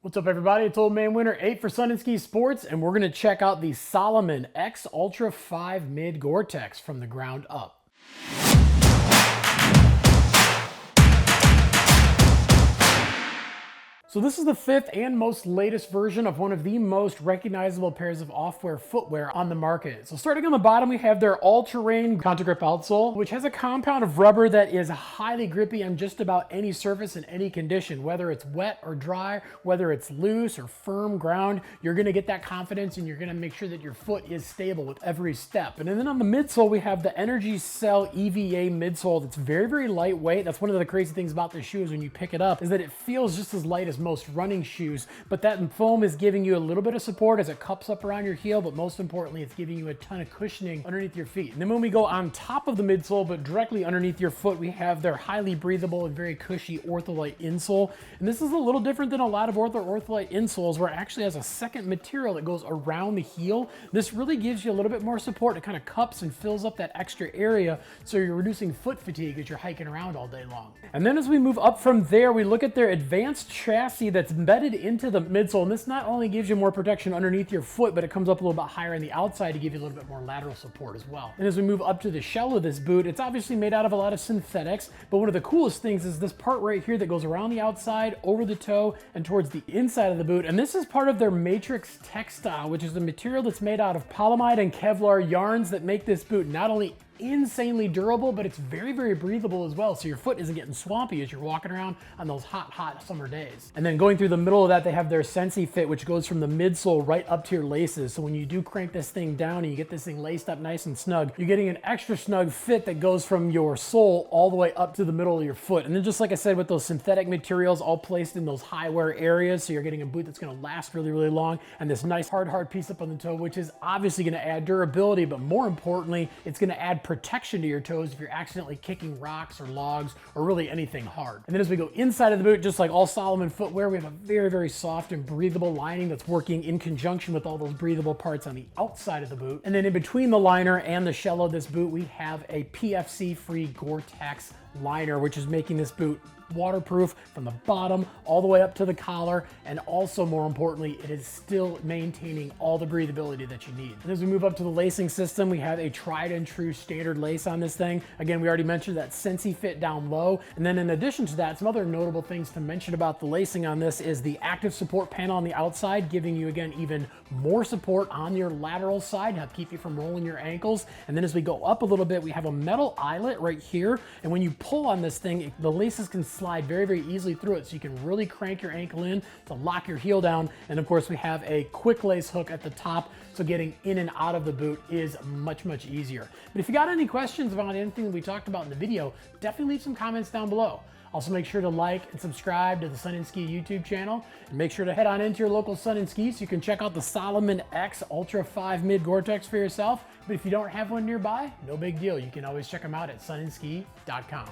What's up everybody, it's Old Man Winter 8 for Sun and Ski Sports, and we're gonna check out the Salomon X Ultra 5 Mid Gore-Tex from the ground up. So this is the fifth and most latest version of one of the most recognizable pairs of off-wear footwear on the market. So starting on the bottom, we have their all-terrain Contrip outsole, which has a compound of rubber that is highly grippy on just about any surface in any condition, whether it's wet or dry, whether it's loose or firm ground. You're gonna get that confidence and you're gonna make sure that your foot is stable with every step. And then on the midsole, we have the Energy Cell EVA midsole that's very, very lightweight. That's one of the crazy things about this shoe is when you pick it up is that it feels just as light as most running shoes, but that foam is giving you a little bit of support as it cups up around your heel, but most importantly, it's giving you a ton of cushioning underneath your feet. And then when we go on top of the midsole, but directly underneath your foot, we have their highly breathable and very cushy Ortholite insole. And this is a little different than a lot of Ortholite insoles, where it actually has a second material that goes around the heel. This really gives you a little bit more support. It kind of cups and fills up that extra area, so you're reducing foot fatigue as you're hiking around all day long. And then as we move up from there, we look at their advanced chassis that's embedded into the midsole, and this not only gives you more protection underneath your foot, but it comes up a little bit higher on the outside to give you a little bit more lateral support as well. And as we move up to the shell of this boot, it's obviously made out of a lot of synthetics, but one of the coolest things is this part right here that goes around the outside, over the toe, and towards the inside of the boot. And this is part of their Matrix textile, which is the material that's made out of polyamide and Kevlar yarns that make this boot not only insanely durable, but it's very, very breathable as well, so your foot isn't getting swampy as you're walking around on those hot summer days. And then going through the middle of that, they have their Sensei Fit, which goes from the midsole right up to your laces. So when you do crank this thing down and you get this thing laced up nice and snug, you're getting an extra snug fit that goes from your sole all the way up to the middle of your foot. And then just like I said, with those synthetic materials all placed in those high wear areas, so you're getting a boot that's gonna last really, really long, and this nice hard piece up on the toe, which is obviously gonna add durability, but more importantly, it's gonna add protection to your toes if you're accidentally kicking rocks or logs or really anything hard. And then as we go inside of the boot, just like all Salomon footwear, we have a very, very soft and breathable lining that's working in conjunction with all those breathable parts on the outside of the boot. And then in between the liner and the shell of this boot, we have a PFC-free Gore-Tex liner, which is making this boot waterproof from the bottom all the way up to the collar, and also more importantly, it is still maintaining all the breathability that you need. And as we move up to the lacing system, we have a tried and true standard lace on this thing. Again, we already mentioned that Sensei Fit down low, and then in addition to that, some other notable things to mention about the lacing on this is the active support panel on the outside, giving you again even more support on your lateral side to help keep you from rolling your ankles. And then as we go up a little bit, we have a metal eyelet right here, and when you pull on this thing, the laces can slide very, very easily through it, so you can really crank your ankle in to lock your heel down. And of course, we have a quick lace hook at the top, so getting in and out of the boot is much, much easier. But if you got any questions about anything that we talked about in the video, definitely leave some comments down below. Also, make sure to like and subscribe to the Sun and Ski YouTube channel, and make sure to head on into your local Sun and Ski so you can check out the Salomon X Ultra 5 Mid Gore-Tex for yourself. But if you don't have one nearby, no big deal. You can always check them out at sunandski.com.